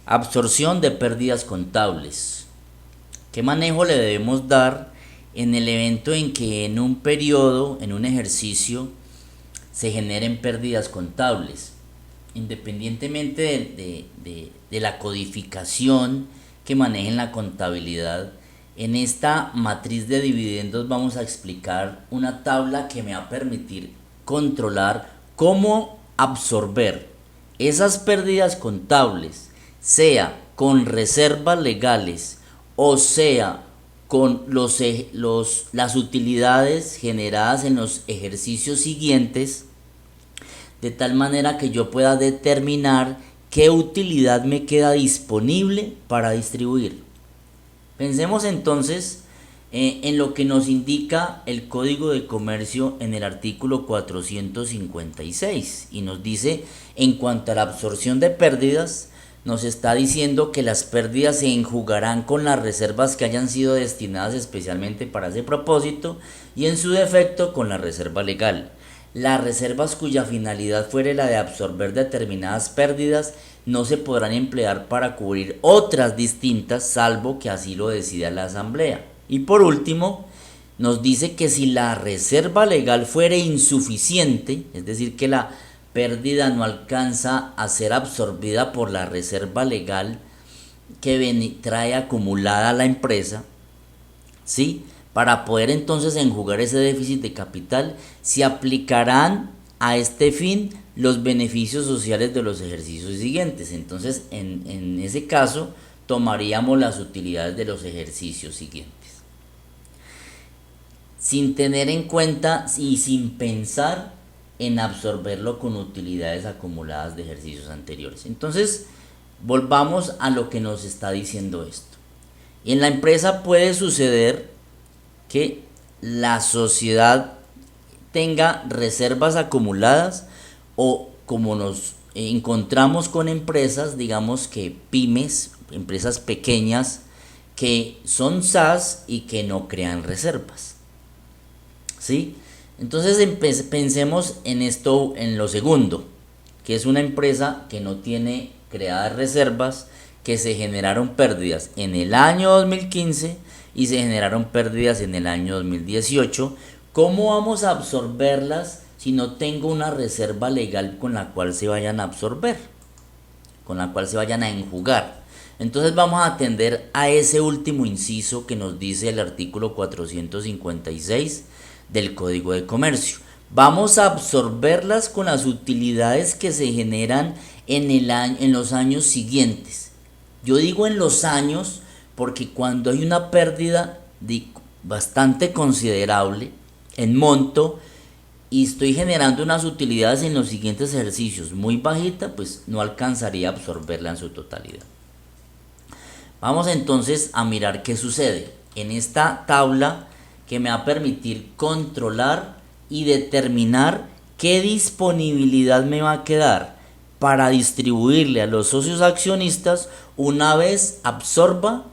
Absorción de pérdidas contables. ¿Qué manejo le debemos dar en el evento en que en un periodo, en un ejercicio, se generen pérdidas contables? Independientemente de la codificación que maneje en la contabilidad, en esta matriz de dividendos vamos a explicar una tabla que me va a permitir controlar cómo absorber esas pérdidas contables, sea con reservas legales o sea con las utilidades generadas en los ejercicios siguientes, de tal manera que yo pueda determinar qué utilidad me queda disponible para distribuir. Pensemos entonces en lo que nos indica el Código de Comercio en el artículo 456 y nos dice, en cuanto a la absorción de pérdidas, nos está diciendo que las pérdidas se enjugarán con las reservas que hayan sido destinadas especialmente para ese propósito y en su defecto con la reserva legal. Las reservas cuya finalidad fuere la de absorber determinadas pérdidas no se podrán emplear para cubrir otras distintas, salvo que así lo decida la Asamblea. Y por último, nos dice que si la reserva legal fuere insuficiente, es decir, que la pérdida no alcanza a ser absorbida por la reserva legal que trae acumulada la empresa, ¿sí? Para poder entonces enjugar ese déficit de capital, se aplicarán a este fin los beneficios sociales de los ejercicios siguientes. Entonces, en ese caso, tomaríamos las utilidades de los ejercicios siguientes, sin tener en cuenta y sin pensar en absorberlo con utilidades acumuladas de ejercicios anteriores. Entonces, volvamos a lo que nos está diciendo esto. En la empresa puede suceder que la sociedad tenga reservas acumuladas o, como nos encontramos con empresas, digamos que pymes, empresas pequeñas que son SAS y que no crean reservas, ¿sí? Entonces pensemos en esto, en lo segundo, que es una empresa que no tiene creadas reservas, que se generaron pérdidas en el año 2015 y se generaron pérdidas en el año 2018. ¿Cómo vamos a absorberlas si no tengo una reserva legal con la cual se vayan a absorber, con la cual se vayan a enjugar? Entonces vamos a atender a ese último inciso que nos dice el artículo 456 del Código de Comercio. Vamos a absorberlas con las utilidades que se generan en los años siguientes. Yo digo en los años porque cuando hay una pérdida bastante considerable en monto y estoy generando unas utilidades en los siguientes ejercicios muy bajita, pues no alcanzaría a absorberla en su totalidad. Vamos entonces a mirar qué sucede en esta tabla que me va a permitir controlar y determinar qué disponibilidad me va a quedar para distribuirle a los socios accionistas una vez absorba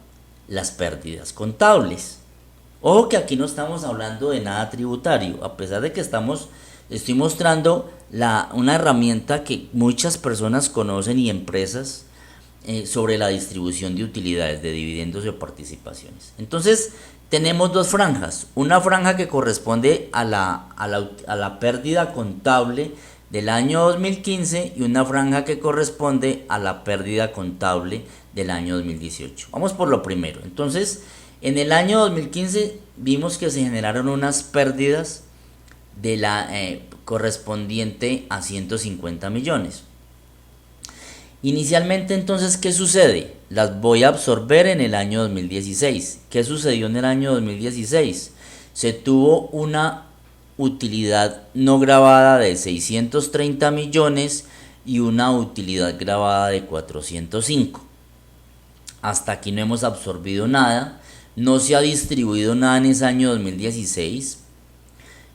las pérdidas contables. Ojo que aquí no estamos hablando de nada tributario, a pesar de que estoy mostrando una herramienta que muchas personas conocen y empresas sobre la distribución de utilidades, de dividendos o participaciones. Entonces tenemos dos franjas, una franja que corresponde a la pérdida contable del año 2015 y una franja que corresponde a la pérdida contable del año 2018. Vamos por lo primero. Entonces, en el año 2015 vimos que se generaron unas pérdidas de correspondiente a 150 millones. Inicialmente, entonces, ¿qué sucede? Las voy a absorber en el año 2016. ¿Qué sucedió en el año 2016? Se tuvo una utilidad no grabada de 630 millones y una utilidad grabada de 405. Hasta aquí no hemos absorbido nada, no se ha distribuido nada en ese año 2016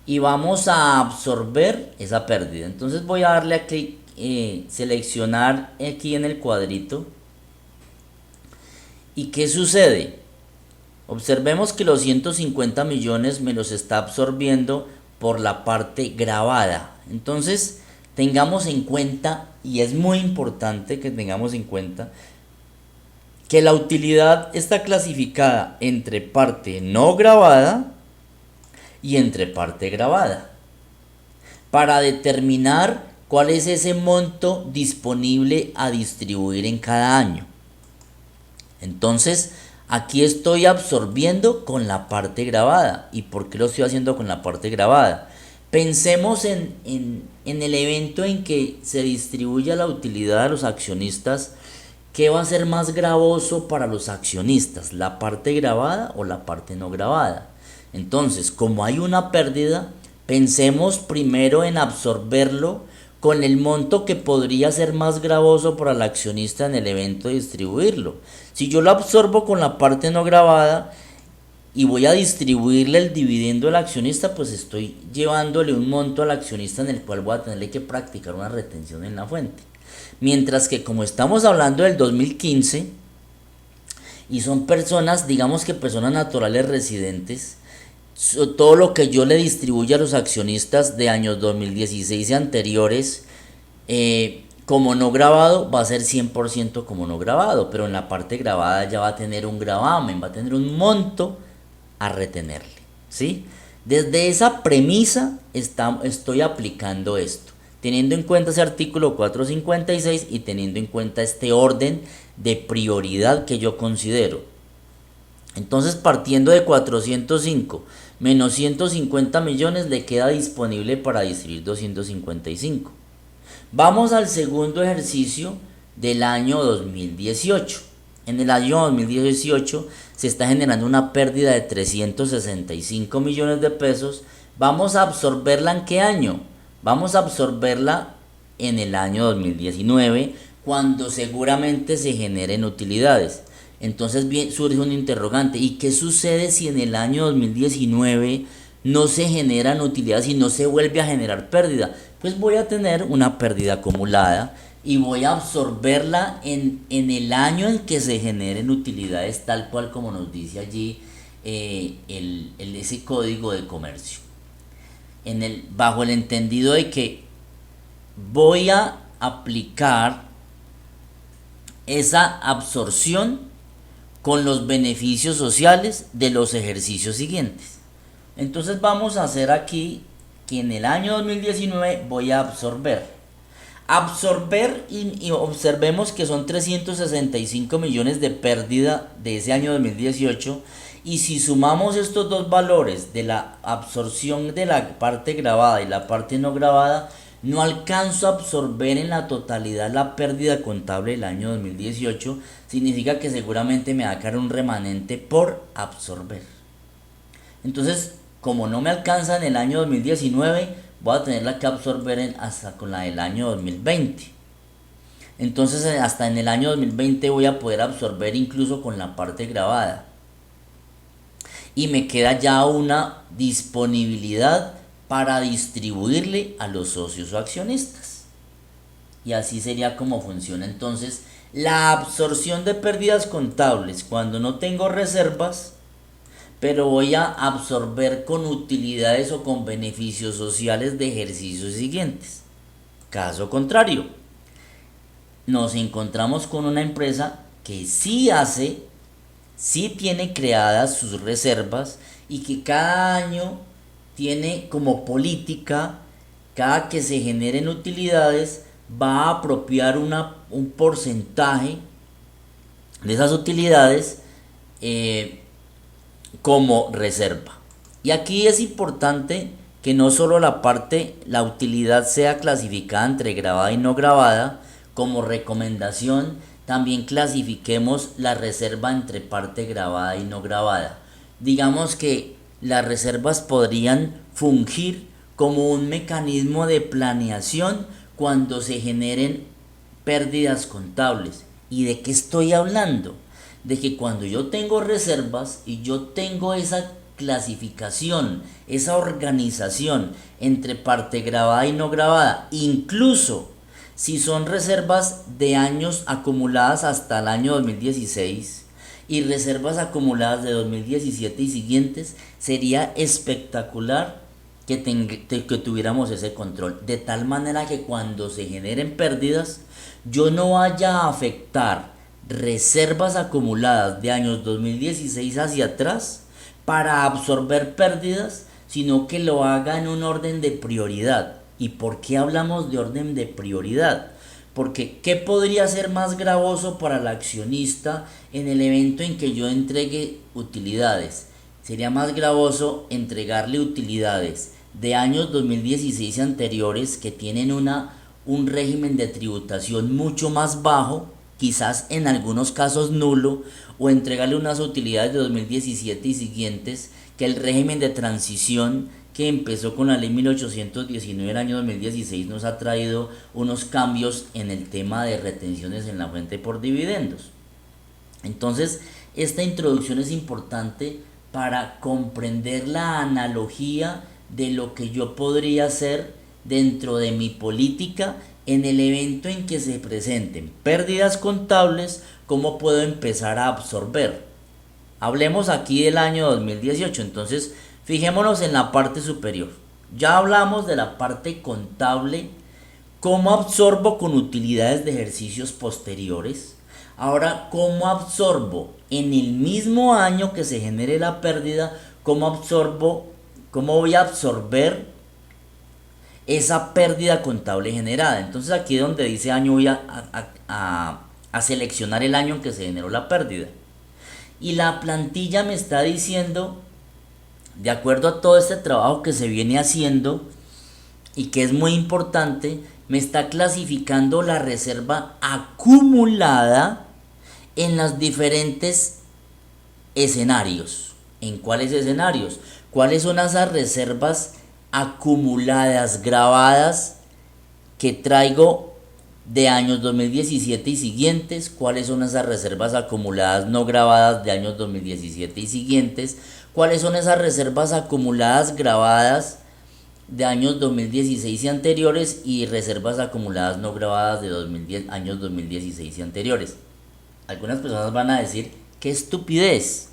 y vamos a absorber esa pérdida. Entonces voy a darle a clic, seleccionar aquí en el cuadrito. ¿Y qué sucede? Observemos que los 150 millones me los está absorbiendo por la parte grabada. Entonces tengamos en cuenta, y es muy importante que tengamos en cuenta, que la utilidad está clasificada entre parte no grabada y entre parte grabada, para determinar cuál es ese monto disponible a distribuir en cada año. Entonces, aquí estoy absorbiendo con la parte grabada. ¿Y por qué lo estoy haciendo con la parte grabada? Pensemos en el evento en que se distribuya la utilidad a los accionistas. ¿Qué va a ser más gravoso para los accionistas? ¿La parte grabada o la parte no grabada? Entonces, como hay una pérdida, pensemos primero en absorberlo con el monto que podría ser más gravoso para el accionista en el evento de distribuirlo. Si yo lo absorbo con la parte no grabada y voy a distribuirle el dividendo al accionista, pues estoy llevándole un monto al accionista en el cual voy a tenerle que practicar una retención en la fuente. Mientras que como estamos hablando del 2015 y son personas, digamos que personas naturales residentes, todo lo que yo le distribuya a los accionistas de años 2016 y anteriores como no grabado va a ser 100% como no grabado, pero en la parte grabada ya va a tener un gravamen, va a tener un monto a retenerle, ¿sí? Desde esa premisa estoy aplicando esto, teniendo en cuenta ese artículo 456 y teniendo en cuenta este orden de prioridad que yo considero. Entonces, partiendo de 405 menos 150 millones, le queda disponible para distribuir 255. Vamos al segundo ejercicio del año 2018. En el año 2018 se está generando una pérdida de 365 millones de pesos. ¿Vamos a absorberla en qué año? Vamos a absorberla en el año 2019, cuando seguramente se generen utilidades. Entonces surge un interrogante: ¿y qué sucede si en el año 2019 no se generan utilidades y no se vuelve a generar pérdida? Pues voy a tener una pérdida acumulada y voy a absorberla en el año en que se generen utilidades, tal cual como nos dice allí ese código de comercio, bajo el entendido de que voy a aplicar esa absorción con los beneficios sociales de los ejercicios siguientes. Entonces vamos a hacer aquí que en el año 2019 voy a absorber y observemos que son 365 millones de pérdida de ese año 2018, y si sumamos estos dos valores de la absorción de la parte grabada y la parte no grabada, no alcanzo a absorber en la totalidad la pérdida contable del año 2018, significa que seguramente me va a quedar un remanente por absorber. Entonces, como no me alcanza en el año 2019, voy a tenerla que absorber hasta con la del año 2020. Entonces, hasta en el año 2020 voy a poder absorber incluso con la parte grabada. Y me queda ya una disponibilidad para distribuirle a los socios o accionistas. Y así sería como funciona entonces la absorción de pérdidas contables cuando no tengo reservas, pero voy a absorber con utilidades o con beneficios sociales de ejercicios siguientes. Caso contrario, nos encontramos con una empresa que sí tiene creadas sus reservas y que cada año tiene como política, cada que se generen utilidades, va a apropiar un porcentaje de esas utilidades como reserva. Y aquí es importante que no solo la utilidad sea clasificada entre grabada y no grabada. Como recomendación, también clasifiquemos la reserva entre parte grabada y no grabada. Digamos que las reservas podrían fungir como un mecanismo de planeación cuando se generen pérdidas contables. ¿Y de qué estoy hablando? De que cuando yo tengo reservas y yo tengo esa clasificación, esa organización entre parte grabada y no grabada, incluso si son reservas de años acumuladas hasta el año 2016 y reservas acumuladas de 2017 y siguientes, sería espectacular que tuviéramos ese control, de tal manera que cuando se generen pérdidas yo no vaya a afectar reservas acumuladas de años 2016 hacia atrás para absorber pérdidas, sino que lo haga en un orden de prioridad. ¿Y por qué hablamos de orden de prioridad? Porque ¿qué podría ser más gravoso para el accionista en el evento en que yo entregue utilidades? Sería más gravoso entregarle utilidades de años 2016 anteriores que tienen un régimen de tributación mucho más bajo, quizás en algunos casos nulo, o entregarle unas utilidades de 2017 y siguientes que el régimen de transición que empezó con la ley 1819 del año 2016 nos ha traído unos cambios en el tema de retenciones en la fuente por dividendos. Entonces, esta introducción es importante para comprender la analogía de lo que yo podría hacer dentro de mi política en el evento en que se presenten pérdidas contables, cómo puedo empezar a absorber. Hablemos aquí del año 2018, entonces fijémonos en la parte superior. Ya hablamos de la parte contable, cómo absorbo con utilidades de ejercicios posteriores. Ahora, cómo absorbo en el mismo año que se genere la pérdida, cómo voy a absorber esa pérdida contable generada. Entonces aquí donde dice año voy a seleccionar el año en que se generó la pérdida. Y la plantilla me está diciendo, de acuerdo a todo este trabajo que se viene haciendo y que es muy importante, me está clasificando la reserva acumulada en los diferentes escenarios. ¿En cuáles escenarios? ¿Cuáles son esas reservas acumuladas, grabadas, que traigo de años 2017 y siguientes? ¿Cuáles son esas reservas acumuladas no grabadas de años 2017 y siguientes? ¿Cuáles son esas reservas acumuladas grabadas de años 2016 y anteriores y reservas acumuladas no grabadas de años 2016 y anteriores? Algunas personas van a decir, qué estupidez,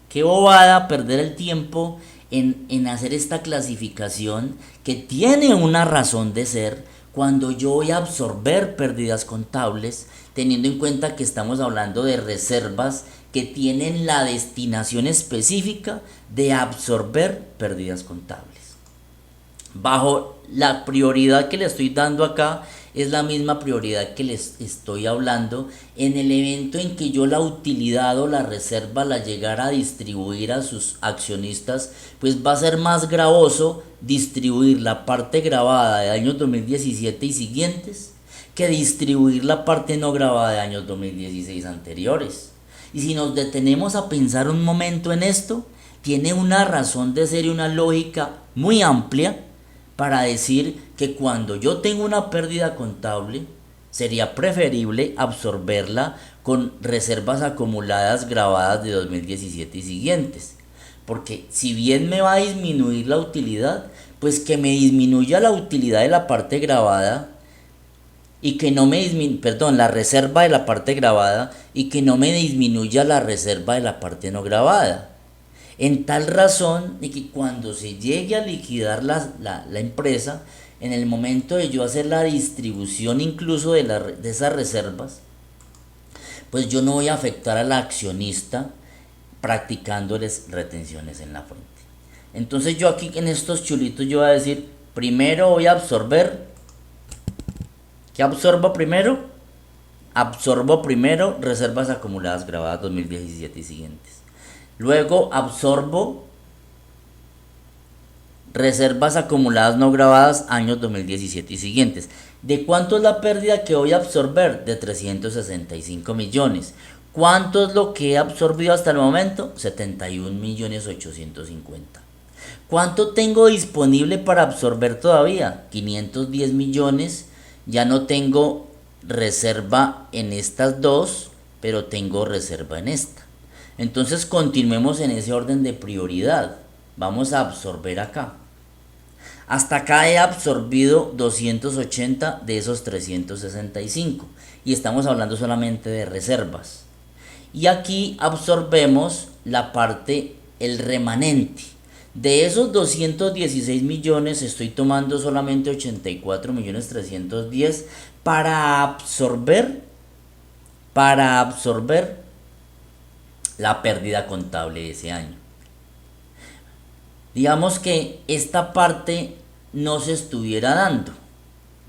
qué bobada perder el tiempo en hacer esta clasificación que tiene una razón de ser cuando yo voy a absorber pérdidas contables, teniendo en cuenta que estamos hablando de reservas que tienen la destinación específica de absorber pérdidas contables. Bajo la prioridad que le estoy dando acá, es la misma prioridad que les estoy hablando en el evento en que yo la utilidad o la reserva la llegara a distribuir a sus accionistas, pues va a ser más gravoso distribuir la parte grabada de años 2017 y siguientes que distribuir la parte no grabada de años 2016 anteriores. Y si nos detenemos a pensar un momento en esto, tiene una razón de ser y una lógica muy amplia para decir que cuando yo tengo una pérdida contable, sería preferible absorberla con reservas acumuladas grabadas de 2017 y siguientes. Porque si bien me va a disminuir la utilidad, pues que me disminuya la utilidad de la parte grabada y que no me la reserva de la parte grabada y que no me disminuya la reserva de la parte no grabada. En tal razón de que cuando se llegue a liquidar la empresa, en el momento de yo hacer la distribución incluso de esas reservas, pues yo no voy a afectar al accionista practicándoles retenciones en la fuente. Entonces yo aquí en estos chulitos yo voy a decir, primero voy a absorber. ¿Qué absorbo primero? Absorbo primero reservas acumuladas grabadas 2017 y siguientes. Luego absorbo reservas acumuladas no grabadas años 2017 y siguientes. ¿De cuánto es la pérdida que voy a absorber? De 365 millones. ¿Cuánto es lo que he absorbido hasta el momento? 71.850.000. ¿Cuánto tengo disponible para absorber todavía? 510 millones. Ya no tengo reserva en estas dos, pero tengo reserva en esta. Entonces continuemos en ese orden de prioridad. Vamos a absorber acá. Hasta acá he absorbido 280 de esos 365. Y estamos hablando solamente de reservas. Y aquí absorbemos la parte, el remanente. De esos 216 millones estoy tomando solamente 84.310.000 para absorber para absorber la pérdida contable de ese año. Digamos que esta parte no se estuviera dando.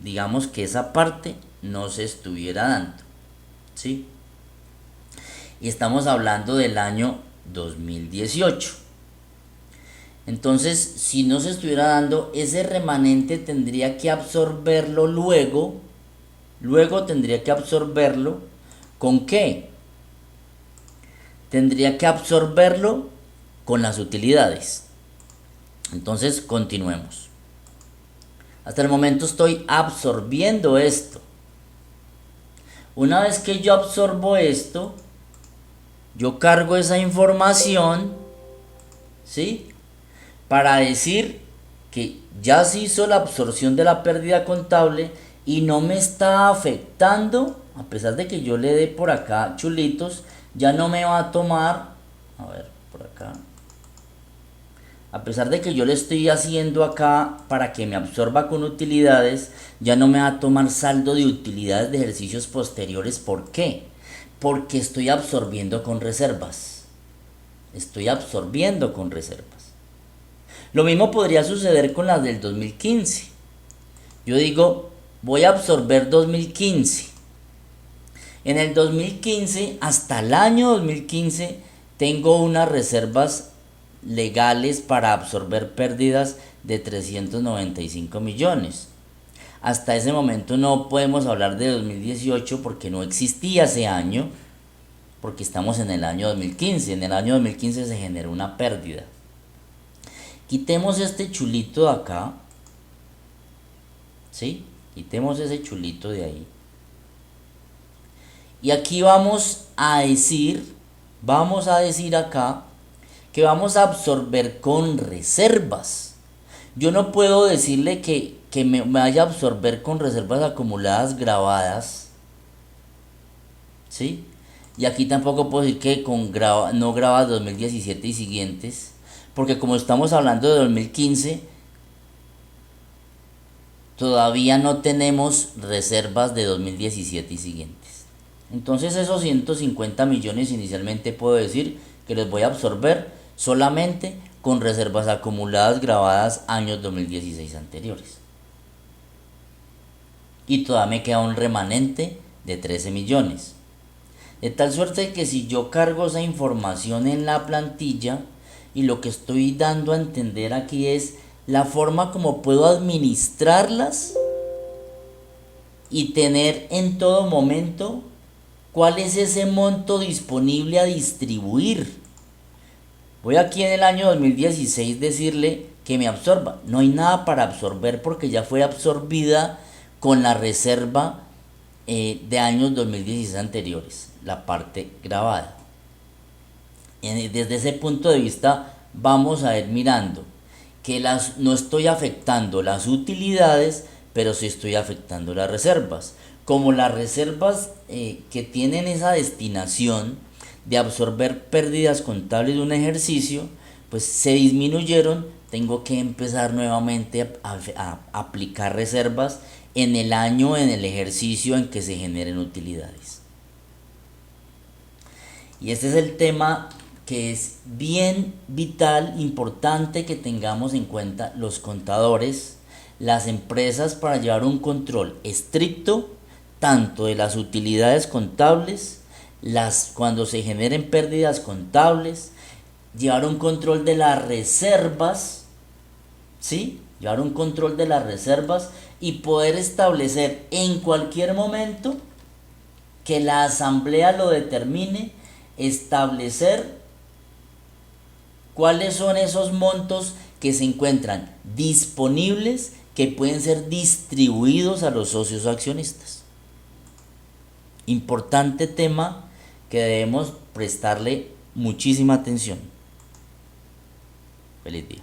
Digamos que esa parte no se estuviera dando. ¿Sí? Y estamos hablando del año 2018. Entonces, si no se estuviera dando, ese remanente tendría que absorberlo luego. Luego tendría que absorberlo. ¿Con qué? Tendría que absorberlo con las utilidades. Entonces, continuemos. Hasta el momento estoy absorbiendo esto. Una vez que yo absorbo esto, yo cargo esa información, ¿sí? Para decir que ya se hizo la absorción de la pérdida contable y no me está afectando, a pesar de que yo le dé por acá chulitos, ya no me va a tomar, a ver, por acá, a pesar de que yo le estoy haciendo acá para que me absorba con utilidades, ya no me va a tomar saldo de utilidades de ejercicios posteriores. ¿Por qué? Porque estoy absorbiendo con reservas. Estoy absorbiendo con reservas. Lo mismo podría suceder con las del 2015. Yo digo, voy a absorber 2015. En el 2015, hasta el año 2015, tengo unas reservas legales para absorber pérdidas de 395 millones. Hasta ese momento no podemos hablar de 2018 porque no existía ese año, porque estamos en el año 2015. En el año 2015 se generó una pérdida. Quitemos este chulito de acá, ¿sí? Quitemos ese chulito de ahí. Y aquí vamos a decir acá que vamos a absorber con reservas. Yo no puedo decirle que me vaya a absorber con reservas acumuladas grabadas, ¿sí? Y aquí tampoco puedo decir que con no grabadas 2017 y siguientes, porque como estamos hablando de 2015, todavía no tenemos reservas de 2017 y siguientes. Entonces esos 150 millones inicialmente puedo decir que los voy a absorber solamente con reservas acumuladas grabadas años 2016 anteriores. Y todavía me queda un remanente de 13 millones. De tal suerte que si yo cargo esa información en la plantilla, y lo que estoy dando a entender aquí es la forma como puedo administrarlas y tener en todo momento cuál es ese monto disponible a distribuir. Voy aquí en el año 2016 decirle que me absorba. No hay nada para absorber porque ya fue absorbida con la reserva de años 2016 anteriores, la parte grabada. Desde ese punto de vista vamos a ir mirando que no estoy afectando las utilidades, pero sí estoy afectando las reservas. Como las reservas que tienen esa destinación de absorber pérdidas contables de un ejercicio, pues se disminuyeron, tengo que empezar nuevamente a aplicar reservas en el año, en el ejercicio en que se generen utilidades. Y este es el tema que es bien vital, importante que tengamos en cuenta los contadores, las empresas, para llevar un control estricto tanto de las utilidades contables, cuando se generen pérdidas contables, llevar un control de las reservas, ¿sí? Llevar un control de las reservas y poder establecer en cualquier momento que la asamblea lo determine, establecer cuáles son esos montos que se encuentran disponibles que pueden ser distribuidos a los socios o accionistas. Importante tema que debemos prestarle muchísima atención. Feliz día.